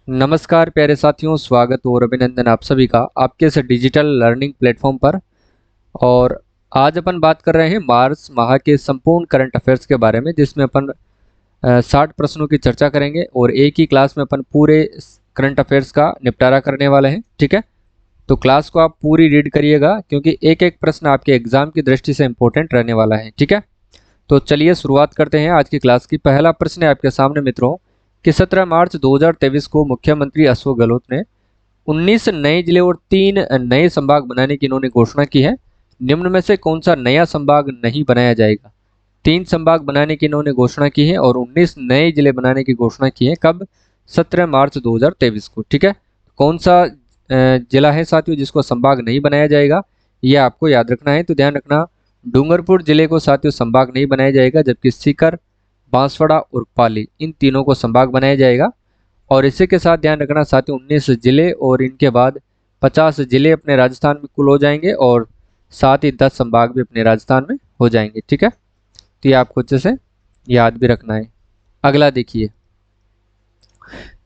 नमस्कार प्यारे साथियों, स्वागत और अभिनंदन आप सभी का आपके इस डिजिटल लर्निंग प्लेटफॉर्म पर। और आज अपन बात कर रहे हैं मार्च माह के संपूर्ण करंट अफेयर्स के बारे में, जिसमें अपन 60 प्रश्नों की चर्चा करेंगे और एक ही क्लास में अपन पूरे करंट अफेयर्स का निपटारा करने वाले हैं। ठीक है, तो क्लास को आप पूरी रीड करिएगा क्योंकि एक एक प्रश्न आपके एग्जाम की दृष्टि से इंपॉर्टेंट रहने वाला है। ठीक है, तो चलिए शुरुआत करते हैं आज की क्लास की। पहला प्रश्न है आपके सामने मित्रों कि 17 मार्च 2023 को मुख्यमंत्री अशोक गहलोत ने 19 नए जिले और 3 नए संभाग बनाने की इन्होंने घोषणा की है। निम्न में से कौन सा नया संभाग नहीं बनाया जाएगा? 3 संभाग बनाने की इन्होंने घोषणा की है और 19 नए जिले बनाने की घोषणा की है। कब? 17 मार्च 2023 को। ठीक है, कौन सा जिला है साथियों जिसको संभाग नहीं बनाया जाएगा, ये आपको याद रखना है। तो ध्यान रखना, डूंगरपुर जिले को साथियों संभाग नहीं बनाया जाएगा, जबकि सीकर, बांसवाड़ा और पाली इन तीनों को संभाग बनाया जाएगा। और इसी के साथ ध्यान रखना साथियों, 19 जिले और इनके बाद 50 जिले अपने राजस्थान में कुल हो जाएंगे और साथ ही 10 संभाग भी अपने राजस्थान में हो जाएंगे। ठीक है, तो ये आपको अच्छे से याद भी रखना है। अगला देखिए,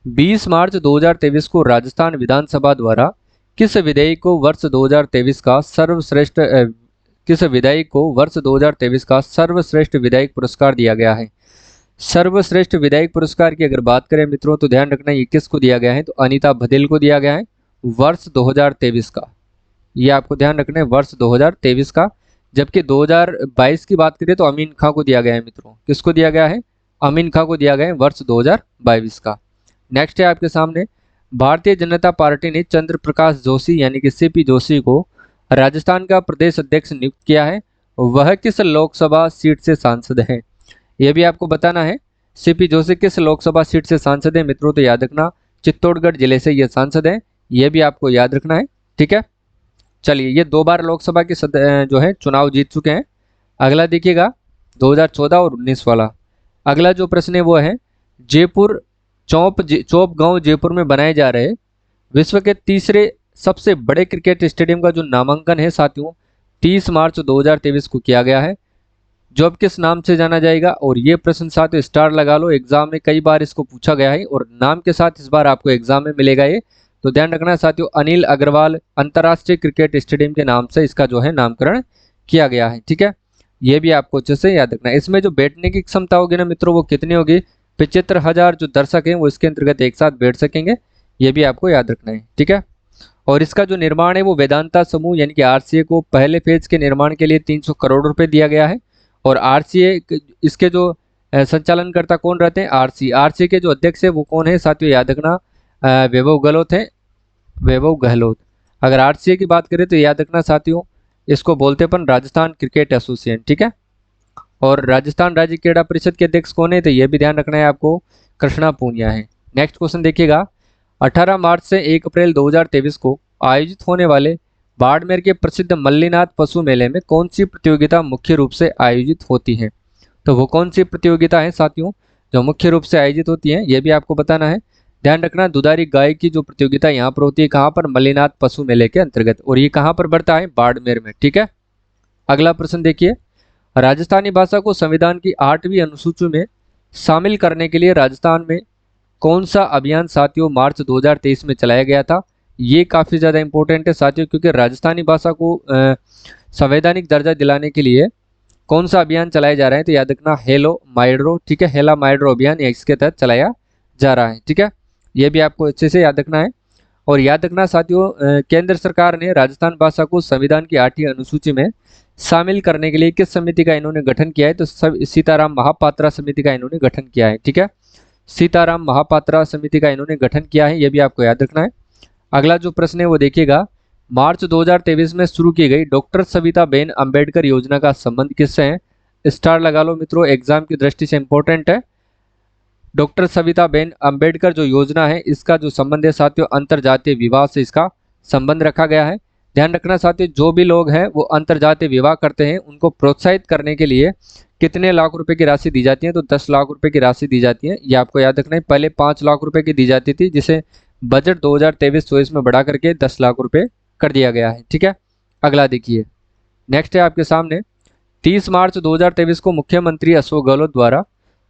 20 मार्च 2023 को राजस्थान विधानसभा द्वारा किस विधेयक को वर्ष 2023 का सर्वश्रेष्ठ किस विधायक को वर्ष 2023 का सर्वश्रेष्ठ विधायक पुरस्कार दिया गया है? सर्वश्रेष्ठ विधायक पुरस्कार की अगर बात करें मित्रों, तो ध्यान रखना ये किसको दिया गया है, तो अनीता बघेल को दिया गया है वर्ष 2023 का। ये आपको ध्यान रखना है, वर्ष 2023 का। जबकि 2022 की बात करें तो अमीन खां को दिया गया है मित्रों। किसको दिया गया है? अमीन खां को दिया गया है वर्ष 2022 का। नेक्स्ट है आपके सामने, भारतीय जनता पार्टी ने चंद्र प्रकाश जोशी यानी कि सीपी जोशी को राजस्थान का प्रदेश अध्यक्ष नियुक्त किया है। वह किस लोकसभा सीट से सांसद है? यह भी आपको बताना है। सीपी जोशी किस लोकसभा सीट से सांसद है मित्रों? तो याद रखना, चित्तौड़गढ़ जिले से ये सांसद है। यह भी आपको याद रखना है। ठीक है, चलिए, ये 2 बार लोकसभा के जो है चुनाव जीत चुके हैं। अगला देखिएगा, 2014 और 19 वाला। अगला जो प्रश्न है वो है, जयपुर चौप गांव जयपुर में बनाए जा रहे विश्व के तीसरे सबसे बड़े क्रिकेट स्टेडियम का जो नामांकन है साथियों, 30 मार्च 2023 को किया गया है। जो अब किस नाम से जाना जाएगा? और ये प्रश्न साथियों स्टार लगा लो, एग्जाम में कई बार इसको पूछा गया है और नाम के साथ इस बार आपको एग्जाम में मिलेगा ये। तो ध्यान रखना साथियों, अनिल अग्रवाल अंतर्राष्ट्रीय क्रिकेट स्टेडियम के नाम से इसका जो है नामकरण किया गया है। ठीक है, ये भी आपको अच्छे से याद रखना है। इसमें जो बैठने की क्षमता होगी ना मित्रों, वो कितनी होगी? 75,000 जो दर्शक हैं वो इसके अंतर्गत एक साथ बैठ सकेंगे। ये भी आपको याद रखना है। ठीक है, और इसका जो निर्माण है वो वेदांता समूह यानी कि आरसीए को पहले फेज के निर्माण के लिए 300 करोड़ रुपए दिया गया है। और आरसीए इसके जो संचालनकर्ता कौन रहते हैं? आरसीए के जो अध्यक्ष है वो कौन है साथियों? याद रखना, वैभव गहलोत है, वैभव गहलोत। अगर आरसीए की बात करें तो याद रखना साथियों, इसको बोलते अपन राजस्थान क्रिकेट एसोसिएशन। ठीक है, और राजस्थान राज्य क्रीड़ा परिषद के अध्यक्ष कौन है? तो यह भी ध्यान रखना है आपको, कृष्णा पूनिया है। नेक्स्ट क्वेश्चन देखिएगा, 18 मार्च से 1 अप्रैल 2023 को आयोजित होने वाले बाड़मेर के प्रसिद्ध मल्लीनाथ पशु मेले में कौन सी प्रतियोगिता मुख्य रूप से आयोजित होती है? तो वो कौन सी प्रतियोगिता है साथियों जो मुख्य रूप से आयोजित होती है? यह भी आपको बताना है। ध्यान रखना, दुधारी गाय की जो प्रतियोगिता यहाँ पर होती है, कहाँ पर? मल्लीनाथ पशु मेले के अंतर्गत, और ये कहाँ पर बढ़ता है? बाड़मेर में। ठीक है, अगला प्रश्न देखिए, राजस्थानी भाषा को संविधान की 8वीं अनुसूची में शामिल करने के लिए राजस्थान में कौन सा अभियान साथियों मार्च 2023 में चलाया गया था? ये काफी ज्यादा इंपॉर्टेंट है साथियों, क्योंकि राजस्थानी भाषा को संवैधानिक दर्जा दिलाने के लिए कौन सा अभियान चलाया जा रहा है? तो याद रखना, हेलो माइड्रो। ठीक है, हेला माइड्रो अभियान इसके तहत चलाया जा रहा है। ठीक है, ये भी आपको अच्छे से याद रखना है। और याद रखना साथियों, केंद्र सरकार ने राजस्थान भाषा को संविधान की 8वीं अनुसूची में शामिल करने के लिए किस समिति का इन्होंने गठन किया है? तो सीताराम महापात्रा समिति का इन्होंने गठन किया है। ठीक है, सीताराम महापात्रा समिति का इन्होंने गठन किया है, यह भी आपको याद रखना है। अगला जो प्रश्न है वो देखिएगा, मार्च 2023 में शुरू की गई डॉक्टर सविता बेन अंबेडकर योजना का संबंध किससे है? स्टार लगा लो मित्रों, एग्जाम की दृष्टि से इंपॉर्टेंट है। डॉक्टर सविता बेन अंबेडकर जो योजना है इसका जो संबंध है साथियों, अंतरजातीय विवाह से इसका संबंध रखा गया है। ध्यान रखना साथियों, जो भी लोग हैं वो अंतरजातीय विवाह करते हैं उनको प्रोत्साहित करने के लिए कितने लाख रुपए की राशि दी जाती है? तो 10 लाख रुपए की राशि दी जाती है। ये आपको याद रखना है, पहले 5 लाख रुपए की दी जाती थी, जिसे बजट 2023-24 में बढ़ा करके 10 लाख रुपए कर दिया गया है। ठीक है, अगला देखिए, नेक्स्ट है आपके सामने, 30 मार्च 2023 को मुख्यमंत्री अशोक गहलोत द्वारा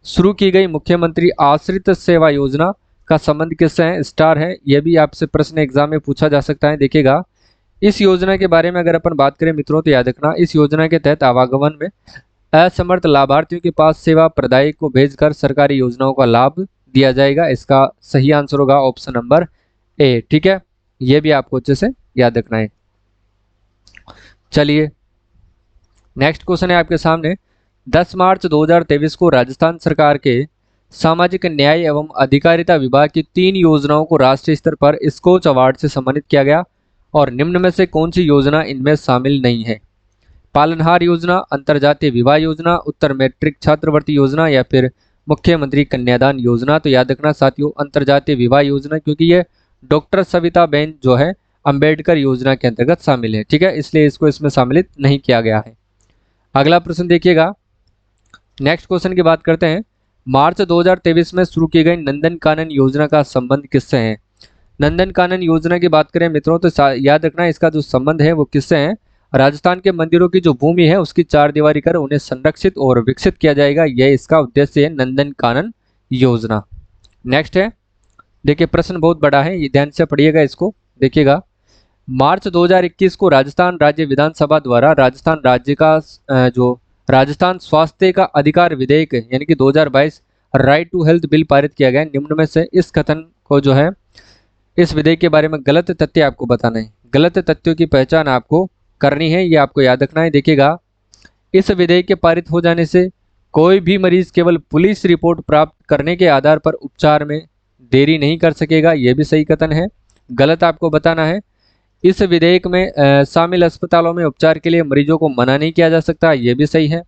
शुरू की गई मुख्यमंत्री आश्रित सेवा योजना का संबंध किससे है? स्टार है। यह भी आपसे प्रश्न एग्जाम में पूछा जा सकता है। देखिएगा, इस योजना के बारे में अगर अपन बात करें मित्रों तो याद रखना, इस योजना के तहत आवागमन में असमर्थ लाभार्थियों के पास सेवा प्रदायक को भेजकर सरकारी योजनाओं का लाभ दिया जाएगा। इसका सही आंसर होगा ऑप्शन नंबर ए। ठीक है, यह भी आपको अच्छे से याद रखना है। चलिए, नेक्स्ट क्वेश्चन है आपके सामने। 10 मार्च 2023 को राजस्थान सरकार के सामाजिक न्याय एवं अधिकारिता विभाग की 3 योजनाओं को राष्ट्रीय स्तर पर स्कोच अवार्ड से सम्मानित किया गया और निम्न में से कौन सी योजना इनमें शामिल नहीं है? पालनहार योजना, अंतरजातीय विवाह योजना, उत्तर मैट्रिक छात्रवृत्ति योजना या फिर मुख्यमंत्री कन्यादान योजना। तो याद रखना साथियों, अंतरजातीय विवाह योजना, क्योंकि ये डॉक्टर सविता बेन जो है अंबेडकर योजना के अंतर्गत शामिल है। ठीक है, इसलिए इसको इसमें सम्मिलित नहीं किया गया है। अगला प्रश्न देखिएगा, नेक्स्ट क्वेश्चन की बात करते हैं। मार्च 2023 में शुरू की गई नंदन कानन योजना का संबंध किससे है? नंदन कानन योजना की बात करें मित्रों तो याद रखना इसका जो संबंध है वो किससे है? राजस्थान के मंदिरों की जो भूमि है उसकी चारदीवारी कर उन्हें संरक्षित और विकसित किया जाएगा, यह इसका उद्देश्य है नंदन कानन योजना। नेक्स्ट है, देखिए प्रश्न बहुत बड़ा है, ये ध्यान से पढ़िएगा इसको। देखिएगा, मार्च 2021 को राजस्थान राज्य विधानसभा द्वारा राजस्थान राज्य का जो राजस्थान स्वास्थ्य का अधिकार विधेयक यानी कि 2022 राइट टू हेल्थ बिल पारित किया गया। निम्न में से इस कथन को जो है इस विधेयक के बारे में गलत तथ्य आपको बताना है। गलत तथ्यों की पहचान आपको करनी है, ये आपको याद रखना है। देखिएगा, इस विधेयक के पारित हो जाने से कोई भी मरीज केवल पुलिस रिपोर्ट प्राप्त करने के आधार पर उपचार में देरी नहीं कर सकेगा, यह भी सही कथन है। गलत आपको बताना है, इस विधेयक में शामिल अस्पतालों में उपचार के लिए मरीजों को मना नहीं किया जा सकता, यह भी सही है।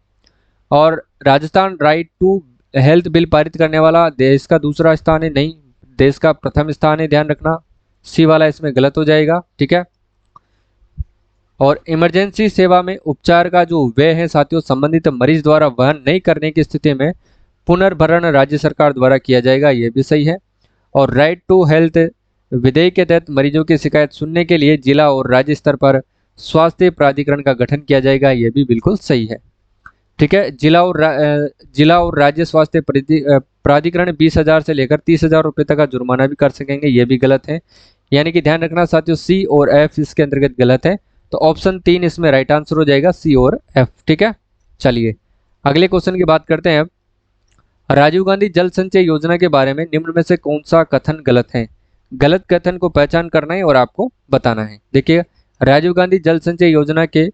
और Rajasthan right to health bill पारित करने वाला देश का दूसरा स्थान है, नहीं देश का प्रथम स्थान है, ध्यान रखना। सी वाला इसमें गलत हो जाएगा। ठीक है, और इमरजेंसी सेवा में उपचार का जो व्यय है साथियों संबंधित मरीज द्वारा वहन नहीं करने की स्थिति में पुनर्भरण राज्य सरकार द्वारा किया जाएगा, यह भी सही है। और राइट टू हेल्थ विधेयक के तहत मरीजों की शिकायत सुनने के लिए जिला और राज्य स्तर पर स्वास्थ्य प्राधिकरण का गठन किया जाएगा, यह भी बिल्कुल सही है। ठीक है, जिला और राज्य स्वास्थ्य प्राधिकरण 20,000 से लेकर 30,000 रुपये तक का जुर्माना भी कर सकेंगे, यह भी गलत है। यानी कि ध्यान रखना साथियों, सी और एफ इसके अंतर्गत गलत है, तो ऑप्शन 3 इसमें राइट आंसर हो जाएगा, सी और एफ। ठीक है, चलिए अगले क्वेश्चन की बात करते हैं अब। राजीव गांधी जल संचय योजना के बारे में निम्न में से कौन सा कथन गलत है? गलत कथन को पहचान करना है और आपको बताना है। देखिए, राजीव गांधी जल संचय योजना के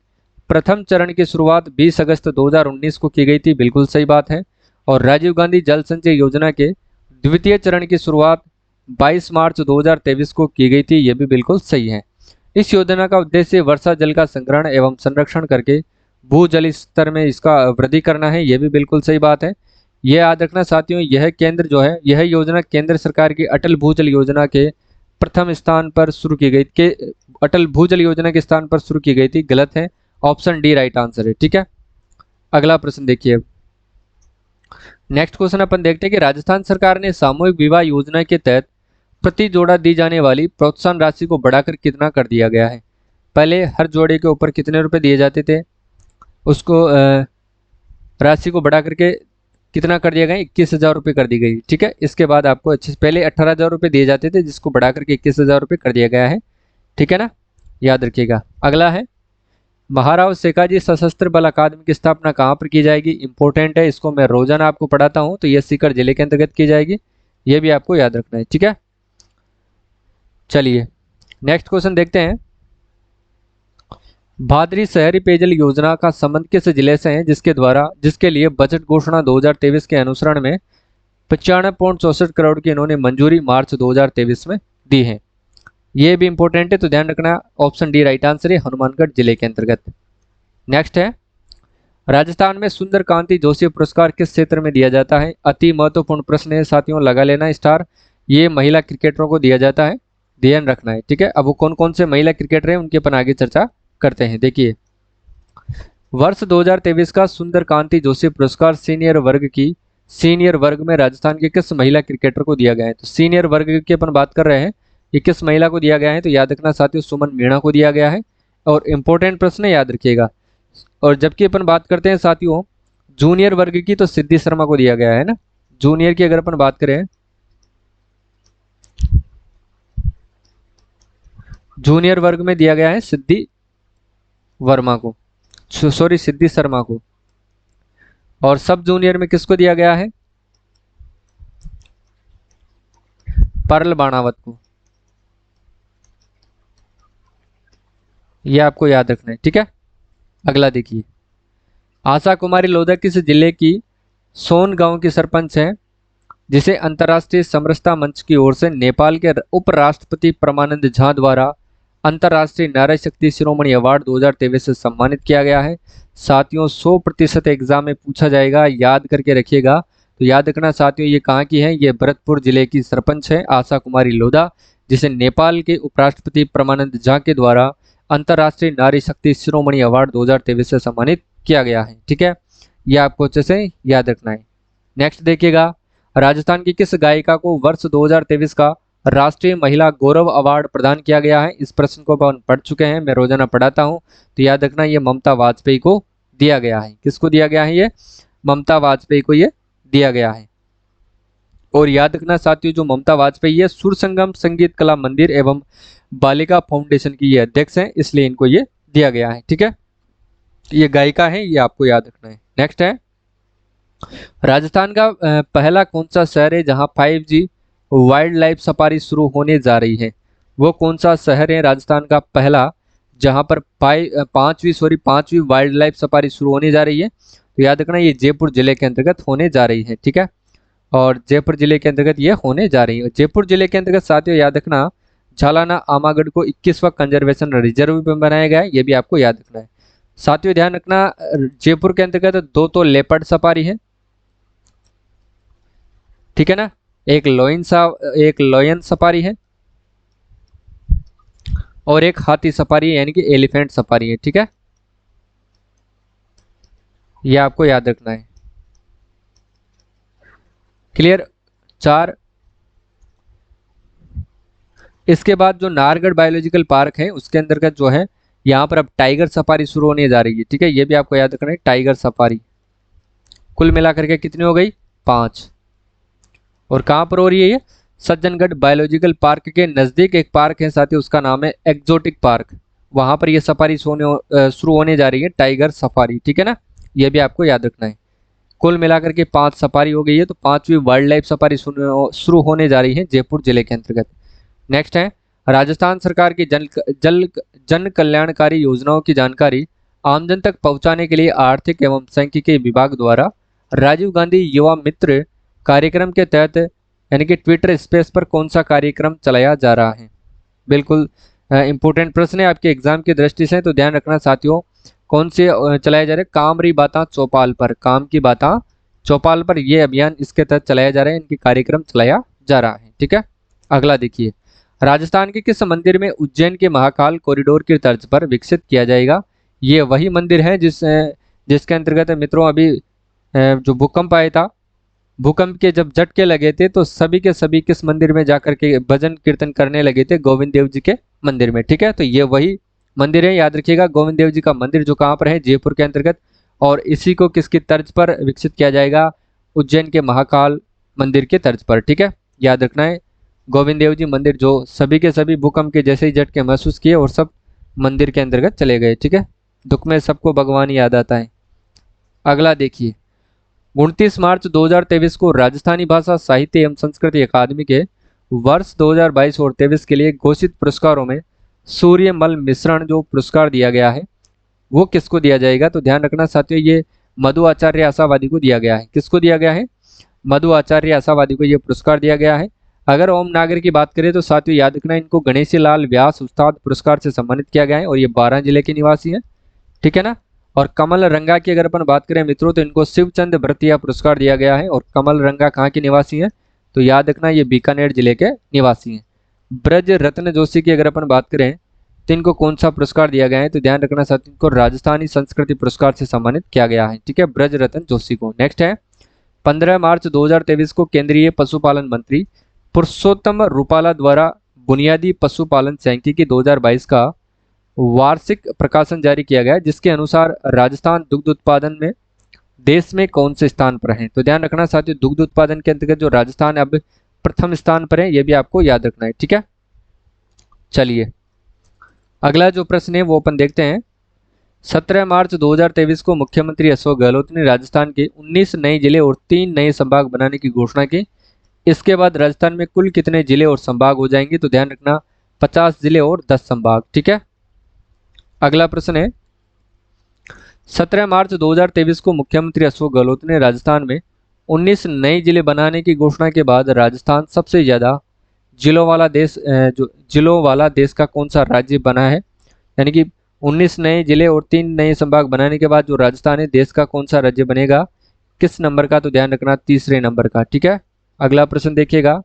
प्रथम चरण की शुरुआत 20 अगस्त 2019 को की गई थी, बिल्कुल सही बात है। और राजीव गांधी जल संचय योजना के द्वितीय चरण की शुरुआत 22 मार्च 2023 को की गई थी, यह भी बिल्कुल सही है। इस योजना का उद्देश्य वर्षा जल का संग्रहण एवं संरक्षण करके भूजल स्तर में इसका वृद्धि करना है, यह भी बिल्कुल सही बात है। यह याद रखना साथियों, यह केंद्र जो है यह योजना केंद्र सरकार की अटल भूजल योजना के प्रथम स्थान पर शुरू की गई के अटल भूजल योजना के स्थान पर शुरू की गई थी, गलत है। ऑप्शन डी राइट आंसर है। ठीक है, अगला प्रश्न देखिए। नेक्स्ट क्वेश्चन अपन देखते हैं कि राजस्थान सरकार ने सामूहिक विवाह योजना के तहत प्रति जोड़ा दी जाने वाली प्रोत्साहन राशि को बढ़ाकर कितना कर दिया गया है? पहले हर जोड़े के ऊपर कितने रुपए दिए जाते थे, उसको राशि को बढ़ा करके कितना कर दिया गया? 21,000 रुपये कर दी गई। ठीक है, इसके बाद आपको अच्छे से पहले 18,000 रुपये दिए जाते थे जिसको बढ़ा करके 21,000 रुपये कर दिया गया है। ठीक है ना, याद रखिएगा। अगला है, महाराव शेखाजी सशस्त्र बल अकादमी की स्थापना कहाँ पर की जाएगी? इंपॉर्टेंट है, इसको मैं रोजाना आपको पढ़ाता हूँ, तो यह सीकर जिले के अंतर्गत की जाएगी, यह भी आपको याद रखना है। ठीक है, चलिए नेक्स्ट क्वेश्चन देखते हैं। भादरी शहरी पेयजल योजना का संबंध किस जिले से है जिसके लिए बजट घोषणा 2023 के अनुसरण में 95.64 करोड़ की इन्होंने मंजूरी मार्च 2023 में दी है? ये भी इंपॉर्टेंट है, तो ध्यान रखना। ऑप्शन डी राइट आंसर है, हनुमानगढ़ जिले के अंतर्गत। नेक्स्ट है, राजस्थान में सुंदर कांति जोशी पुरस्कार किस क्षेत्र में दिया जाता है? अति महत्वपूर्ण प्रश्न है साथियों, लगा लेना स्टार। ये महिला क्रिकेटरों को दिया जाता है, ध्यान रखना है। ठीक है, अब वो कौन कौन से महिला क्रिकेटर हैं उनके अपन आगे चर्चा करते हैं। देखिए, वर्ष 2023 का सुंदर कांति जोशी पुरस्कार सीनियर वर्ग में राजस्थान के किस महिला क्रिकेटर को दिया गया है? तो सीनियर वर्ग की अपन बात कर रहे हैं, ये किस महिला को दिया गया है? तो याद रखना साथियों, सुमन मीणा को दिया गया है। और इंपॉर्टेंट प्रश्न याद रखिएगा। और जबकि अपन बात करते हैं साथियों जूनियर वर्ग की, तो सिद्धि शर्मा को दिया गया है ना। जूनियर की अगर अपन बात करें जूनियर वर्ग में दिया गया है सिद्धि वर्मा को, सॉरी सिद्धि शर्मा को। और सब जूनियर में किसको दिया गया है? परल बाणावत को। ये आपको याद रखना है, ठीक है। अगला देखिए, आशा कुमारी लोधा किस जिले की सोन गांव की सरपंच है जिसे अंतर्राष्ट्रीय समरसता मंच की ओर से नेपाल के उपराष्ट्रपति परमानंद झा द्वारा अंतर्राष्ट्रीय नारी शक्ति शिरोमणि अवार्ड 2023 से सम्मानित किया गया है? साथियों 100% एग्जाम में पूछा जाएगा, याद करके रखिएगा। तो याद रखना साथियों, ये कहाँ की है? ये भरतपुर जिले की सरपंच है आशा कुमारी लोधा, जिसे नेपाल के उपराष्ट्रपति परमानंद झा के द्वारा अंतर्राष्ट्रीय नारी शक्ति शिरोमणि अवार्ड 2023 से सम्मानित किया गया है, ठीक है। यह आपको अच्छे से याद रखना है। नेक्स्ट देखिएगा, राजस्थान की किस गायिका को वर्ष 2023 का राष्ट्रीय महिला गौरव अवार्ड प्रदान किया गया है? इस प्रश्न को अपन पढ़ चुके हैं, मैं रोजाना पढ़ाता हूं, तो याद रखना ये ममता वाजपेयी को दिया गया है। किसको दिया गया है? ये ममता वाजपेयी को ये दिया गया है। और याद रखना साथियों, जो ममता वाजपेयी है सुर संगम संगीत कला मंदिर एवं बालिका फाउंडेशन की ये अध्यक्ष हैं, इसलिए इनको ये दिया गया है, ठीक है। ये गायिका है, ये आपको याद रखना है। नेक्स्ट है, राजस्थान का पहला कौन सा शहर है जहां 5G वाइल्ड लाइफ सफारी शुरू होने जा रही है? वो कौन सा शहर है राजस्थान का पहला जहां पर पांचवी वाइल्ड लाइफ सफारी शुरू होने जा रही है? तो याद रखना ये जयपुर जिले के अंतर्गत होने जा रही है, ठीक है। और जयपुर जिले के अंतर्गत ये होने जा रही है। जयपुर जिले के अंतर्गत साथियों याद रखना झालाना आमागढ़ को 21वां कंजर्वेशन रिजर्व में बनाया गया है, ये भी आपको याद रखना है। साथियों ध्यान रखना, जयपुर के अंतर्गत दो तो लेपर्ड सफारी है, ठीक है ना, एक लोयन सफारी है और एक हाथी सफारी है, यानी कि एलिफेंट सफारी है, ठीक है। यह आपको याद रखना है। क्लियर? 4। इसके बाद जो नाहरगढ़ बायोलॉजिकल पार्क है उसके अंतर्गत जो है यहाँ पर अब टाइगर सफारी शुरू होने जा रही है, ठीक है। ये भी आपको याद रखना है, टाइगर सफारी। कुल मिलाकर के कितनी हो गई? 5। और कहाँ पर हो रही है ये? सज्जनगढ़ बायोलॉजिकल पार्क के नज़दीक एक पार्क है साथियों, उसका नाम है एक्जोटिक पार्क। वहाँ पर ये सफारी शुरू होने जा रही है, टाइगर सफारी, ठीक है ना। ये भी आपको याद रखना है। कुल मिलाकर के 5 सफारी हो गई है, तो 5वीं वाइल्ड लाइफ सफारी शुरू होने जा रही है जयपुर जिले के अंतर्गत। नेक्स्ट है, राजस्थान सरकार की जन कल्याणकारी योजनाओं की जानकारी आमजन तक पहुंचाने के लिए आर्थिक एवं सांख्यिकी विभाग द्वारा राजीव गांधी युवा मित्र कार्यक्रम के तहत यानी कि ट्विटर स्पेस पर कौन सा कार्यक्रम चलाया जा रहा है? बिल्कुल इंपॉर्टेंट प्रश्न है आपके एग्जाम की दृष्टि से, तो ध्यान रखना साथियों, कौन से चलाए जा रहे? काम री बाता चौपाल पर, काम की बाता चौपाल पर यह अभियान इसके तहत चलाया जा रहा है, इनकी कार्यक्रम चलाया जा रहा है, ठीक है। अगला देखिए, राजस्थान के किस मंदिर में उज्जैन के महाकाल कॉरिडोर की तर्ज पर विकसित किया जाएगा? ये वही मंदिर है जिसके अंतर्गत मित्रों अभी जो भूकंप आया था, भूकंप के जब झटके लगे थे तो सभी के सभी किस मंदिर में जाकर के भजन कीर्तन करने लगे थे? गोविंद देव जी के मंदिर में, ठीक है। तो ये वही मंदिर है, याद रखिएगा, गोविंद देव जी का मंदिर जो कहाँ पर है? जयपुर के अंतर्गत। और इसी को किसकी तर्ज पर विकसित किया जाएगा? उज्जैन के महाकाल मंदिर के तर्ज पर, ठीक है। याद रखना है, गोविंद देव जी मंदिर जो सभी के सभी भूकंप के जैसे ही झटके महसूस किए और सब मंदिर के अंतर्गत चले गए, ठीक है। दुख में सबको भगवान याद आता है। अगला देखिए, 29 मार्च 2023 को राजस्थानी भाषा साहित्य एवं संस्कृति अकादमी के वर्ष 2022 और 23 के लिए घोषित पुरस्कारों में सूर्यमल मिश्रण जो पुरस्कार दिया गया है वो किसको दिया जाएगा? तो ध्यान रखना साथियों, ये मधु आचार्य आशावादी को दिया गया है। किसको दिया गया है? मधु आचार्य आशावादी को ये पुरस्कार दिया गया है। अगर ओम नागर की बात करें तो साथियों याद रखना, इनको गणेशी लाल व्यास उस्ताद पुरस्कार से सम्मानित किया गया है और ये 12 जिले के निवासी हैं, ठीक है ना। और कमल रंगा की अगर अपन बात करें मित्रों तो इनको शिवचंद भरतिया पुरस्कार दिया गया है। और कमल रंगा कहाँ के निवासी हैं? तो याद रखना ये बीकानेर जिले के निवासी हैं। ब्रज रत्न जोशी की अगर अपन बात करें तो इनको कौन सा पुरस्कार दिया गया है? तो ध्यान रखना साथियों, इनको राजस्थानी संस्कृति पुरस्कार से सम्मानित किया गया है, ठीक है, ब्रज रत्न जोशी को। नेक्स्ट है, 15 मार्च 2023 को केंद्रीय पशुपालन मंत्री पुरुषोत्तम रूपाला द्वारा बुनियादी पशुपालन सांख्यिकी 2022 का वार्षिक प्रकाशन जारी किया गया, जिसके अनुसार राजस्थान दुग्ध उत्पादन में देश में कौन से स्थान पर है? तो ध्यान रखना साथियों, दुग्ध उत्पादन के अंतर्गत जो राजस्थान अब प्रथम स्थान पर है, यह भी आपको याद रखना है, ठीक है। चलिए अगला जो प्रश्न है वो अपन देखते हैं। 17 मार्च 2023 को मुख्यमंत्री अशोक गहलोत ने राजस्थान के 19 नए जिले और 3 नए संभाग बनाने की घोषणा की। इसके बाद राजस्थान में कुल कितने जिले और संभाग हो जाएंगे? तो ध्यान रखना 50 जिले और 10 संभाग। ठीक है। अगला प्रश्न है 17 मार्च 2023 को मुख्यमंत्री अशोक गहलोत ने राजस्थान में 19 नए जिले बनाने की घोषणा के बाद राजस्थान सबसे ज्यादा जिलों वाला देश का कौन सा राज्य बना है? यानी कि 19 नए जिले और 3 नए संभाग बनाने के बाद जो राजस्थान है देश का कौन सा राज्य बनेगा? किस नंबर का? तो ध्यान रखना तीसरे नंबर का। ठीक है। अगला प्रश्न देखिएगा।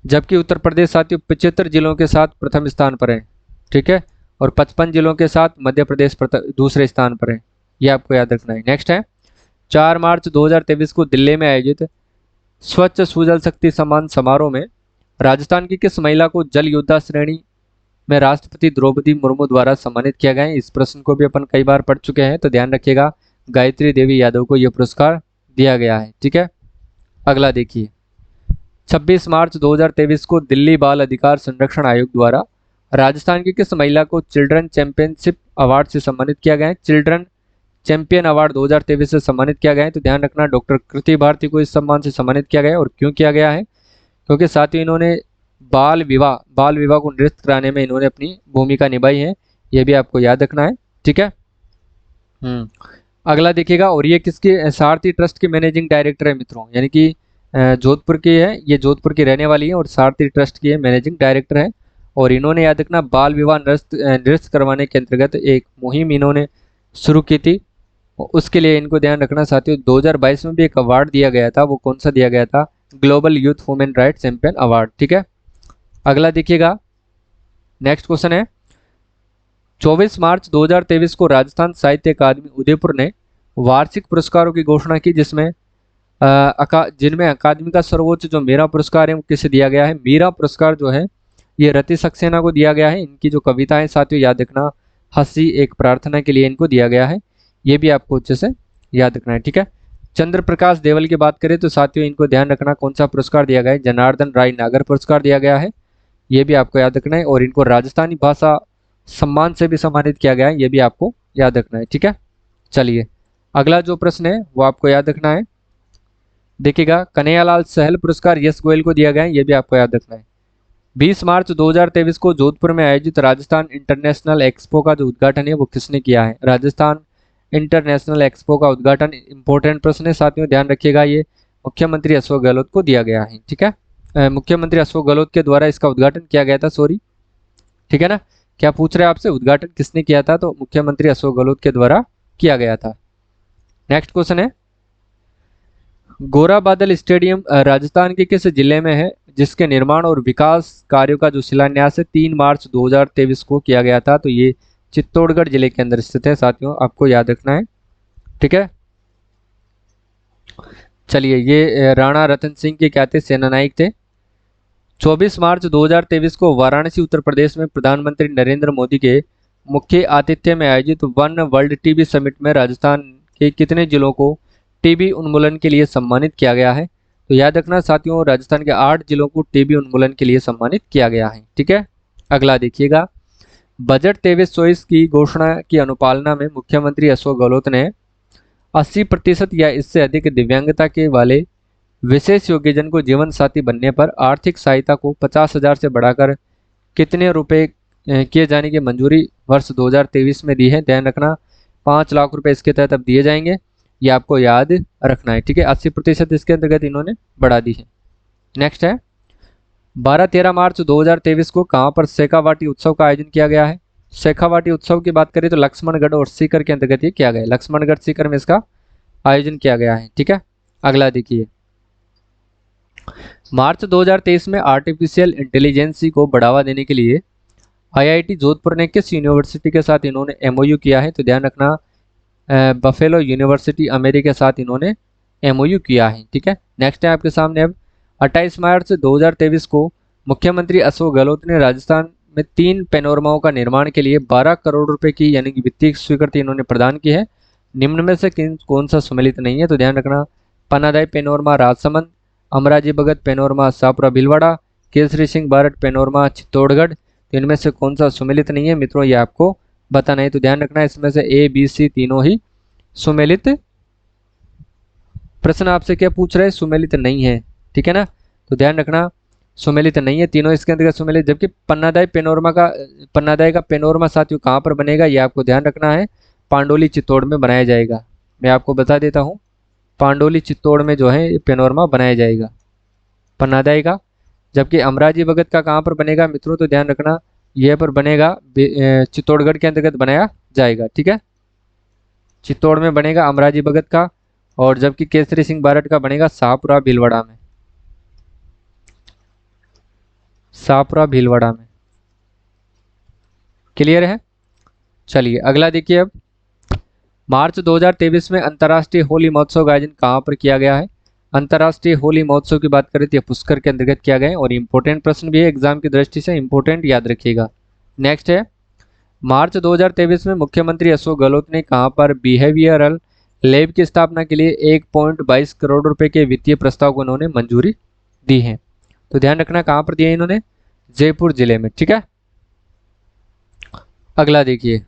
जबकि उत्तर प्रदेश साथियों 75 जिलों के साथ प्रथम स्थान पर है। ठीक है। और 55 जिलों के साथ मध्य प्रदेश दूसरे स्थान पर है। यह आपको याद रखना है। नेक्स्ट है 4 मार्च 2023 को दिल्ली में आयोजित स्वच्छ सुजल शक्ति सम्मान समारोह में राजस्थान की किस महिला को जल योद्धा श्रेणी में राष्ट्रपति द्रौपदी मुर्मू द्वारा सम्मानित किया गया है? इस प्रश्न को भी अपन कई बार पढ़ चुके हैं, तो ध्यान रखिएगा गायत्री देवी यादव को यह पुरस्कार दिया गया है। ठीक है। अगला देखिए 26 मार्च 2023 को दिल्ली बाल अधिकार संरक्षण आयोग द्वारा राजस्थान की किस महिला को चिल्ड्रन चैंपियनशिप अवार्ड से सम्मानित किया गया है? चिल्ड्रन चैंपियन अवार्ड 2023 से सम्मानित किया गया है। तो ध्यान रखना डॉक्टर कृति भारती को इस सम्मान से सम्मानित किया गया है। और क्यों किया गया है? क्योंकि साथियों इन्होंने बाल विवाह को निरस्त कराने में इन्होंने अपनी भूमिका निभाई है। यह भी आपको याद रखना है। ठीक है। अगला देखिएगा। और ये किसके? सारथी ट्रस्ट के मैनेजिंग डायरेक्टर है मित्रों, यानी कि जोधपुर की है, ये जोधपुर की रहने वाली है और सारथी ट्रस्ट की मैनेजिंग डायरेक्टर है। और इन्होंने याद रखना बाल विवाह निरस्त करवाने के अंतर्गत एक मुहिम इन्होंने शुरू की थी। उसके लिए इनको ध्यान रखना साथियों 2022 में भी एक अवार्ड दिया गया था। वो कौन सा दिया गया था? Global youth women right champion award. ठीक है। अगला देखिएगा। नेक्स्ट क्वेश्चन है 24 मार्च 2023 को राजस्थान साहित्य अकादमी उदयपुर ने वार्षिक पुरस्कारों की घोषणा की, जिनमें अकादमी का सर्वोच्च जो मीरा पुरस्कार है वो किसे दिया गया है? मीरा पुरस्कार जो है ये रति सक्सेना को दिया गया है। इनकी जो कविता है साथियों याद रखना हंसी एक प्रार्थना के लिए इनको दिया गया है। ये भी आपको अच्छे से याद रखना है। ठीक है। चंद्र प्रकाश देवल की बात करें तो साथियों इनको ध्यान रखना कौन सा पुरस्कार दिया गया है? जनार्दन राय नागर पुरस्कार दिया गया है। ये भी आपको याद रखना है। और इनको राजस्थानी भाषा सम्मान से भी सम्मानित किया गया है। ये भी आपको याद रखना है। ठीक है। चलिए अगला जो प्रश्न है वो आपको याद रखना है। देखिएगा कन्हैयालाल सहल पुरस्कार यश गोयल को दिया गया है। ये भी आपको याद रखना है। 20 मार्च 2023 को जोधपुर में आयोजित राजस्थान इंटरनेशनल एक्सपो का जो उद्घाटन है वो किसने किया है? राजस्थान इंटरनेशनल एक्सपो का उद्घाटन इंपॉर्टेंट प्रश्न है साथियों, ध्यान रखिएगा ये मुख्यमंत्री अशोक गहलोत को दिया गया है। ठीक है। मुख्यमंत्री अशोक गहलोत के द्वारा इसका उद्घाटन किया गया था। सॉरी, ठीक है ना। क्या पूछ रहे हैं आपसे? उद्घाटन किसने किया था? तो मुख्यमंत्री अशोक गहलोत के द्वारा किया गया था। नेक्स्ट क्वेश्चन है गोरा बादल स्टेडियम राजस्थान के किस जिले में है, जिसके निर्माण और विकास कार्यों का जो शिलान्यास है 3 मार्च 2023 को किया गया था? तो ये चित्तौड़गढ़ जिले के अंदर स्थित है साथियों, आपको याद रखना है। ठीक है। चलिए ये राणा रतन सिंह के क्या थे? सेनानायक थे। 24 मार्च 2023 को वाराणसी उत्तर प्रदेश में प्रधानमंत्री नरेंद्र मोदी के मुख्य आतिथ्य में आयोजित वन वर्ल्ड टीबी समिट में राजस्थान के कितने जिलों को टीबी उन्मूलन के लिए सम्मानित किया गया है? तो याद रखना साथियों राजस्थान के 8 जिलों को टीबी उन्मूलन के लिए सम्मानित किया गया है। ठीक है। अगला देखिएगा बजट 23-24 की घोषणा की अनुपालना में मुख्यमंत्री अशोक गहलोत ने 80% या इससे अधिक दिव्यांगता के वाले विशेष योग्यजन को जीवन साथी बनने पर आर्थिक सहायता को 50,000 से बढ़ाकर कितने रुपए किए जाने की मंजूरी वर्ष 2023 में दी है? ध्यान रखना 5 लाख रुपए इसके तहत अब दिए जाएंगे। ये आपको याद रखना है। ठीक है। 80% इसके अंतर्गत इन्होंने बढ़ा दी है। नेक्स्ट है 12-13 मार्च 2023 को कहां पर शेखावाटी उत्सव का आयोजन किया गया है? शेखावाटी उत्सव की बात करें तो लक्ष्मणगढ़ और सीकर के अंतर्गत ये किया गया है। लक्ष्मणगढ़ सीकर में इसका आयोजन किया गया है। ठीक है। अगला देखिए मार्च 2023 में आर्टिफिशियल इंटेलिजेंसी को बढ़ावा देने के लिए आईआईटी जोधपुर ने किस यूनिवर्सिटी के साथ इन्होंने एमओयू किया है? तो ध्यान रखना बफेलो यूनिवर्सिटी अमेरिका के साथ इन्होंने एमओयू किया है। ठीक है। नेक्स्ट है आपके सामने अब 28 मार्च 2023 को मुख्यमंत्री अशोक गहलोत ने राजस्थान में 3 पैनोरमाओं का निर्माण के लिए 12 करोड़ रुपए की यानी कि वित्तीय स्वीकृति इन्होंने प्रदान की है। निम्न में से कौन सा सम्मिलित नहीं है? तो ध्यान रखना पन्नादाई पैनोरमा राजसमंद, अमराजी भगत पैनोरमा शाहपुरा भीलवाड़ा, केसरी सिंह बारट पैनोरमा चित्तौड़गढ़। तो इनमें से कौन सा सुमेलित नहीं है मित्रों, ये आपको बताना है। तो ध्यान रखना है इसमें से ए बी सी तीनों ही सुमेलित। प्रश्न आपसे क्या पूछ रहे हैं, सुमेलित नहीं है, ठीक है ना। तो ध्यान रखना सुमेलित नहीं है, तीनों इसके अंतर्गत सुमेलित। जबकि पन्नादाई का पेनोरमा साथियों कहाँ पर बनेगा, ये आपको ध्यान रखना है, पांडोली चित्तौड़ में बनाया जाएगा। मैं आपको बता देता हूँ, पांडोली चित्तौड़ में जो है पेनोरमा बनाया जाएगा पन्नादाई का। जबकि अमराजी भगत का कहाँ पर बनेगा मित्रों, तो ध्यान रखना यह पर बनेगा चित्तौड़गढ़ के अंतर्गत बनाया जाएगा, ठीक है। चित्तौड़ में बनेगा अमराजी भगत का, और जबकि केसरी सिंह बारट का बनेगा शाहपुरा भीलवाड़ा में, शाहपुरा भीलवाड़ा में। क्लियर है। चलिए अगला देखिए अब, मार्च 2023 में अंतर्राष्ट्रीय होली महोत्सव का आयोजन कहाँ पर किया गया है। अंतर्राष्ट्रीय होली महोत्सव की बात करें तो यह पुष्कर के अंतर्गत किया गया है, और इंपॉर्टेंट प्रश्न भी है एग्जाम की दृष्टि से, इंपॉर्टेंट याद रखिएगा। नेक्स्ट है, मार्च 2023 में मुख्यमंत्री अशोक गहलोत ने कहाँ पर बिहेवियरल लैब की स्थापना के लिए 1.22 करोड़ रुपए के वित्तीय प्रस्ताव को उन्होंने मंजूरी दी है। तो ध्यान रखना कहाँ पर दिया इन्होंने, जयपुर जिले में, ठीक है। अगला देखिए,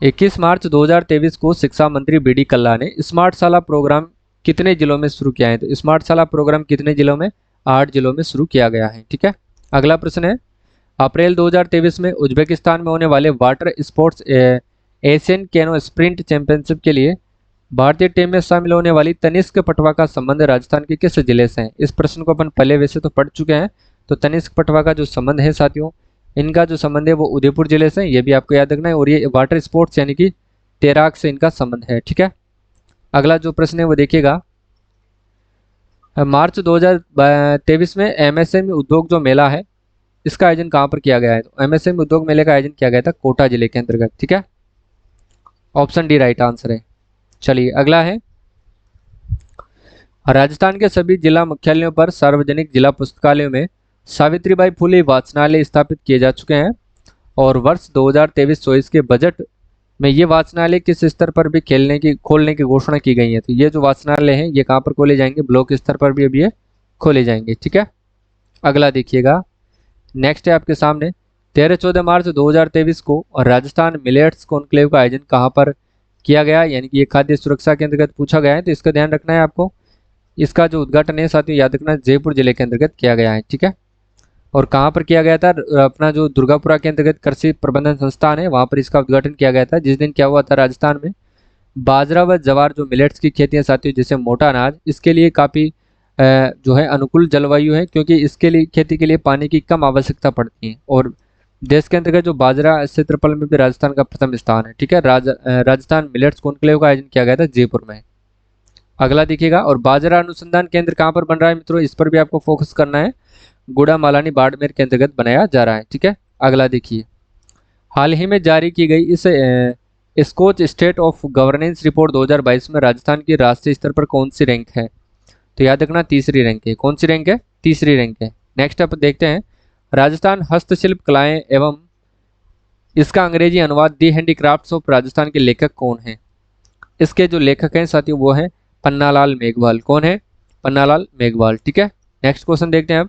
21 मार्च 2023 को शिक्षा मंत्री बी डी कल्ला ने स्मार्ट शाला प्रोग्राम कितने जिलों में शुरू किया है। तो स्मार्ट शाला प्रोग्राम कितने जिलों में, 8 जिलों में शुरू किया गया है, ठीक है। अगला प्रश्न है, अप्रैल 2023 में उज्बेकिस्तान में होने वाले water sports Asian canoe sprint championship के लिए भारतीय टीम में शामिल होने वाली तनिष्क पटवा का संबंध राजस्थान के किस जिले से है। इस प्रश्न को अपन पहले वैसे तो पढ़ चुके हैं। तो तनिष्क पटवा का जो संबंध है साथियों, इनका जो संबंध है वो उदयपुर जिले से, ये भी आपको याद रखना है। और ये वाटर स्पोर्ट्स यानी कि तैराक से इनका संबंध है, ठीक है। अगला जो प्रश्न है वो देखिएगा, मार्च 2023 में एमएसएमई उद्योग जो मेला है इसका आयोजन कहाँ पर किया गया है। तो एमएसएमई उद्योग मेले का आयोजन किया गया था कोटा जिले के अंतर्गत, ठीक है। ऑप्शन डी राइट आंसर है। चलिए अगला है, राजस्थान के सभी जिला मुख्यालयों पर सार्वजनिक जिला पुस्तकालयों में सावित्रीबाई फुले वाचनालय स्थापित किए जा चुके हैं, और वर्ष 2023-24 के बजट में ये वाचनालय किस स्तर पर भी खोलने की घोषणा की गई है। तो ये जो वाचनालय हैं ये कहाँ पर खोले जाएंगे, ब्लॉक स्तर पर भी अभी ये खोले जाएंगे, ठीक है। अगला देखिएगा, नेक्स्ट है आपके सामने, 13-14 मार्च 2023 को राजस्थान मिलेट्स कॉन्क्लेव का आयोजन कहाँ पर किया गया, यानी कि ये खाद्य सुरक्षा के अंतर्गत पूछा गया है। तो इसका ध्यान रखना है आपको, इसका जो उद्घाटन है साथियों याद रखना जयपुर जिले के अंतर्गत किया गया है, ठीक है। और कहाँ पर किया गया था, अपना जो दुर्गापुरा के अंतर्गत कृषि प्रबंधन संस्थान है वहाँ पर इसका उद्घाटन किया गया था। जिस दिन क्या हुआ था, राजस्थान में बाजरा व जवार जो मिलेट्स की खेती है साथियों, जैसे मोटा अनाज, इसके लिए काफ़ी जो है अनुकूल जलवायु है, क्योंकि इसके लिए खेती के लिए पानी की कम आवश्यकता पड़ती है। और देश के अंतर्गत जो बाजरा क्षेत्रफल में भी राजस्थान का प्रथम स्थान है, ठीक है। राजस्थान मिलेट्स कॉन्क्लेव का आयोजन किया गया था जयपुर में। अगला देखिएगा, और बाजरा अनुसंधान केंद्र कहाँ पर बन रहा है मित्रों, इस पर भी आपको फोकस करना है, गुड़ामालानी बाड़मेर के अंतर्गत बनाया जा रहा है, ठीक है। अगला देखिए, हाल ही में जारी की गई इस Skoch state of governance report 2022 में राजस्थान की राष्ट्रीय स्तर पर कौन सी रैंक है। तो याद रखना तीसरी रैंक है। कौन सी रैंक है, तीसरी रैंक है। नेक्स्ट आप देखते हैं, राजस्थान हस्तशिल्प कलाएं एवं इसका अंग्रेजी अनुवाद दी हैंडीक्राफ्ट्स ऑफ राजस्थान के लेखक कौन हैं। इसके जो लेखक हैं साथियों वो हैं पन्नालाल मेघवाल। कौन है, पन्नालाल मेघवाल, ठीक है। नेक्स्ट क्वेश्चन देखते हैं अब,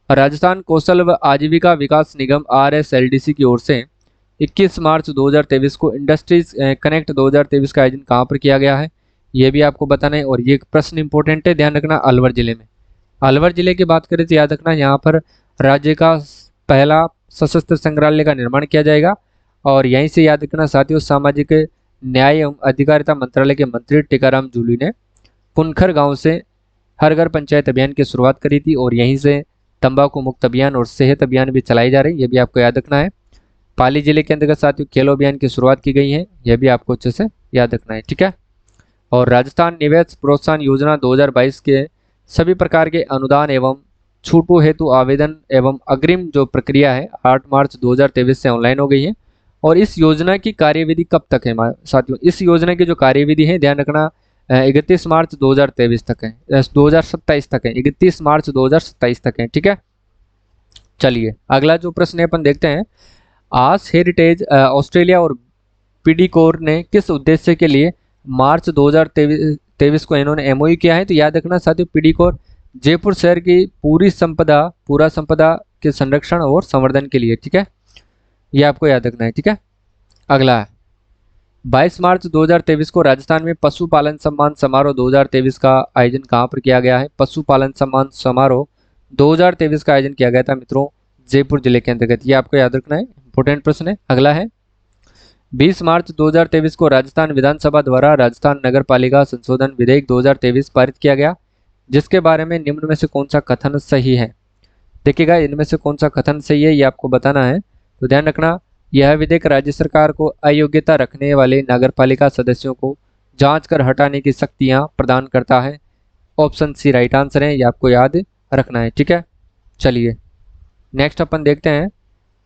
राजस्थान कौशल व आजीविका विकास निगम RSLDC की ओर से 21 मार्च 2023 को इंडस्ट्रीज कनेक्ट 2023 का आयोजन कहाँ पर किया गया है, ये भी आपको बताना है। और ये प्रश्न इंपॉर्टेंट है, ध्यान रखना, अलवर जिले में। अलवर जिले की बात करें तो याद रखना यहाँ पर राज्य का पहला सशस्त्र संग्रहालय का निर्माण किया जाएगा। और यहीं से याद रखना साथियों, सामाजिक न्याय एवं अधिकारिता मंत्रालय के मंत्री टीकाराम जूली ने पुनखर गांव से हर घर पंचायत अभियान की शुरुआत करी थी, और यहीं से तंबाकू मुक्त अभियान और सेहत अभियान भी चलाई जा रही है, ये भी आपको याद रखना है। पाली जिले के अंतर्गत साथियों खेलो अभियान की शुरुआत की गई है, यह भी आपको अच्छे से याद रखना है, ठीक है। और राजस्थान निवेश प्रोत्साहन योजना 2022 के सभी प्रकार के अनुदान एवं छूटों हेतु आवेदन एवं अग्रिम जो प्रक्रिया है 8 मार्च 2023 से ऑनलाइन हो गई है। और इस योजना की कार्यविधि कब तक है साथियों, इस योजना की जो कार्यविधि है ध्यान रखना 31 मार्च 2023 तक है, 2027 तक है, 31 मार्च 2027 तक है, ठीक है। चलिए अगला जो प्रश्न है अपन देखते हैं, आस हेरिटेज ऑस्ट्रेलिया और पीडीकोर ने किस उद्देश्य के लिए मार्च 2023 को इन्होंने MOU किया है। तो याद रखना साथियों, पीडीकोर जयपुर शहर की पूरा संपदा के संरक्षण और संवर्धन के लिए। ठीक है, ये आपको याद रखना है। ठीक है, अगला है 22 मार्च 2023 को राजस्थान में पशुपालन सम्मान समारोह 2023 का आयोजन कहाँ पर किया गया है? पशुपालन सम्मान समारोह 2023 का आयोजन किया गया था मित्रों जयपुर जिले के अंतर्गत। ये आपको याद रखना है, इंपॉर्टेंट प्रश्न है। अगला है 20 मार्च 2023 को राजस्थान विधानसभा द्वारा राजस्थान नगर पालिका संशोधन विधेयक 2023 पारित किया गया, जिसके बारे में निम्न में से कौन सा कथन सही है? देखिएगा, इनमें से कौन सा कथन सही है ये आपको बताना है। तो ध्यान रखना, यह विधेयक राज्य सरकार को अयोग्यता रखने वाले नगरपालिका सदस्यों को जांच कर हटाने की शक्तियां प्रदान करता है। ऑप्शन सी राइट आंसर है, ये आपको याद रखना है। ठीक है, चलिए नेक्स्ट अपन देखते हैं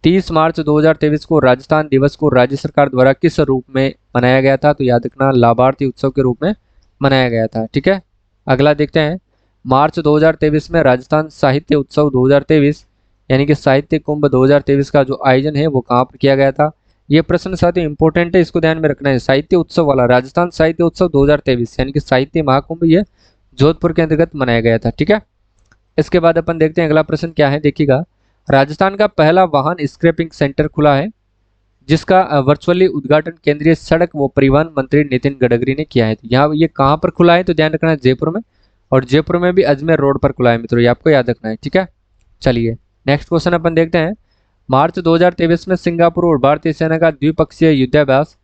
30 मार्च 2023 को राजस्थान दिवस को राज्य सरकार द्वारा किस रूप में मनाया गया था? तो याद रखना, लाभार्थी उत्सव के रूप में मनाया गया था। ठीक है, अगला देखते हैं मार्च 2023 में राजस्थान साहित्य उत्सव 2023 यानी कि साहित्य कुंभ 2023 का जो आयोजन है वो कहाँ पर किया गया था? ये प्रश्न साथियों इंपॉर्टेंट है, इसको ध्यान में रखना है। साहित्य उत्सव वाला राजस्थान साहित्य उत्सव 2023 यानी कि साहित्य महाकुंभ ये जोधपुर के अंतर्गत मनाया गया था। ठीक है, इसके बाद अपन देखते हैं अगला प्रश्न क्या है। देखिएगा, राजस्थान का पहला वाहन स्क्रैपिंग सेंटर खुला है, जिसका वर्चुअली उद्घाटन केंद्रीय सड़क व परिवहन मंत्री नितिन गडकरी ने किया है। यहाँ ये कहाँ पर खुला है? तो ध्यान रखना है जयपुर में, और जयपुर में भी अजमेर रोड पर खुला है मित्रों, ये आपको याद रखना है। ठीक है, चलिए नेक्स्ट क्वेश्चन अपन देखते हैं। मार्च 2023 में सिंगापुर और भारतीय सेना का द्विपक्षीय युद्धाभ्यास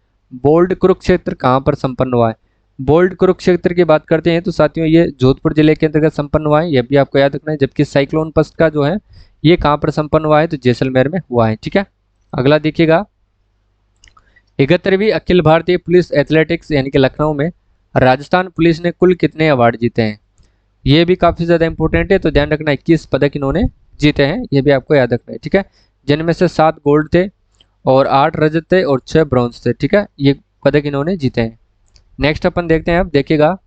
बोल्ड कुरुक्षेत्र कहाँ पर संपन्न हुआ है? बोल्ड कुरुक्षेत्र की बात करते हैं तो साथियों ये जोधपुर जिले के अंतर्गत संपन्न हुआ है, यह भी आपको याद रखना है। जबकि साइक्लोन पस्ट का जो है ये कहाँ पर संपन्न हुआ है? तो जैसलमेर में हुआ है। ठीक है, अगला देखिएगा 71वीं अखिल भारतीय पुलिस एथलेटिक्स यानी कि लखनऊ में राजस्थान पुलिस ने कुल कितने अवार्ड जीते हैं? ये भी काफी ज्यादा इंपॉर्टेंट है, तो ध्यान रखना 21 पदक इन्होंने जीते हैं, ये भी आपको याद रखना है। ठीक है, जिनमें से 7 गोल्ड थे और 8 रजत थे और 6 ब्रॉन्ज थे। ठीक है, ये पदक इन्होंने जीते हैं। नेक्स्ट अपन देखते हैं, अब देखिएगा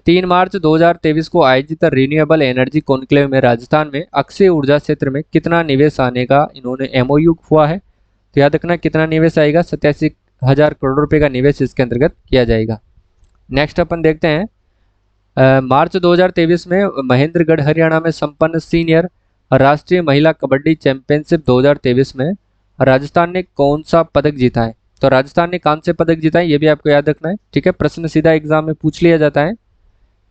3 मार्च 2023 को आयोजित रिन्यूएबल एनर्जी कॉन्क्लेव में राजस्थान में अक्षय ऊर्जा क्षेत्र में कितना निवेश आने का इन्होंने एमओयू हुआ है? तो याद रखना कितना निवेश आएगा? 87,000 करोड़ रुपए का निवेश इसके अंतर्गत किया जाएगा। नेक्स्ट अपन देखते हैं मार्च 2023 में महेंद्रगढ़ हरियाणा में संपन्न सीनियर राष्ट्रीय महिला कबड्डी चैंपियनशिप 2023 में राजस्थान ने कौन सा पदक जीता है? तो राजस्थान ने कांस्य पदक जीता है, ये भी आपको याद रखना है। ठीक है, प्रश्न सीधा एग्जाम में पूछ लिया जाता है।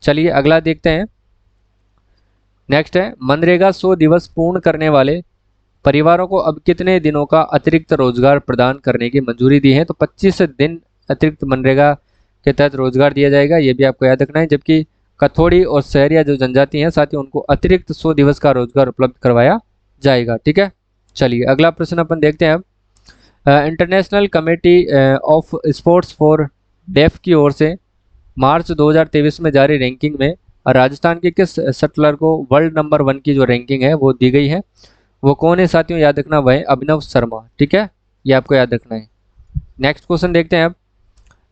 चलिए अगला देखते हैं। नेक्स्ट है मनरेगा 100 दिवस पूर्ण करने वाले परिवारों को अब कितने दिनों का अतिरिक्त रोजगार प्रदान करने की मंजूरी दी है? तो 25 दिन अतिरिक्त मनरेगा के तहत रोजगार दिया जाएगा, ये भी आपको याद रखना है। जबकि कथोड़ी और शहरिया जो जनजाति हैं साथियों उनको अतिरिक्त 100 दिवस का रोजगार उपलब्ध करवाया जाएगा। ठीक है, चलिए अगला प्रश्न अपन देखते हैं। अब international committee of sports for def की ओर से मार्च 2023 में जारी रैंकिंग में राजस्थान के किस शटलर को वर्ल्ड नंबर 1 की जो रैंकिंग है वो दी गई है? वो कौन है साथियों? याद रखना वह है अभिनव शर्मा। ठीक है, ये आपको याद रखना है। नेक्स्ट क्वेश्चन देखते हैं अब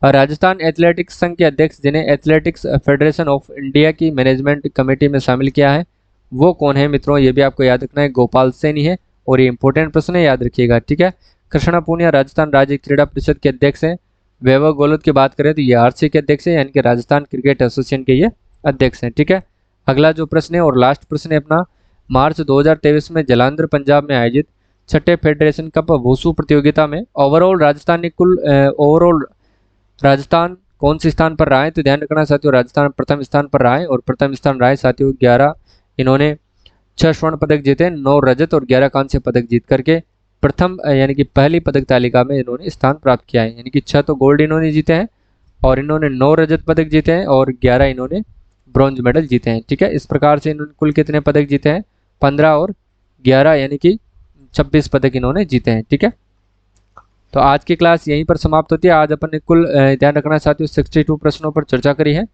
राजस्थान एथलेटिक्स संघ के अध्यक्ष जिन्हें एथलेटिक्स फेडरेशन ऑफ इंडिया की मैनेजमेंट कमेटी में शामिल किया है वो कौन है मित्रों? ये भी आपको याद रखना है, गोपाल सैनी है, और ये इंपॉर्टेंट प्रश्न है, याद रखिएगा। ठीक है, कृष्णा पूनिया राजस्थान राज्य क्रीड़ा परिषद के अध्यक्ष हैं। वैभव गहलोत की बात करें तो ये आरसी के अध्यक्ष है, यानी कि राजस्थान क्रिकेट एसोसिएशन के ये अध्यक्ष हैं। ठीक है, अगला जो प्रश्न है और लास्ट प्रश्न है अपना, मार्च 2023 में जलंधर पंजाब में आयोजित छठे फेडरेशन कप वुशु प्रतियोगिता में ओवरऑल राजस्थान कौन से स्थान पर रहा है? तो ध्यान रखना साथियों राजस्थान प्रथम स्थान पर रहा है, और प्रथम स्थान रहा है साथियों 11, इन्होंने 6 स्वर्ण पदक जीते, 9 रजत और 11 कांस्य पदक जीत करके प्रथम यानी कि पहली पदक तालिका में इन्होंने स्थान प्राप्त किया है। यानी कि 6 तो गोल्ड इन्होंने जीते हैं और इन्होंने 9 रजत पदक जीते हैं और 11 इन्होंने ब्रॉन्ज मेडल जीते हैं। ठीक है, इस प्रकार से इन्होंने कुल कितने पदक जीते हैं? 15 और 11 यानी कि 26 पदक इन्होंने जीते हैं। ठीक है, तो आज की क्लास यहीं पर समाप्त होती है। आज अपन ने कुल ध्यान रखना साथियों 62 प्रश्नों पर चर्चा करी है,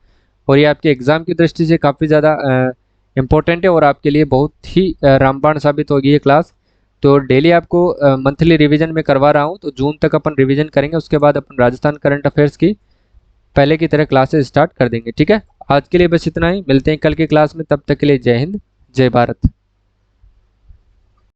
और ये आपके एग्जाम की दृष्टि से काफ़ी ज़्यादा इम्पोर्टेंट है और आपके लिए बहुत ही रामबाण साबित होगी ये क्लास। तो डेली आपको मंथली रिवीजन में करवा रहा हूँ, तो जून तक अपन रिवीजन करेंगे, उसके बाद अपन राजस्थान करंट अफेयर्स की पहले की तरह क्लासेस स्टार्ट कर देंगे। ठीक है, आज के लिए बस इतना ही, मिलते हैं कल की क्लास में, तब तक के लिए जय हिंद जय भारत।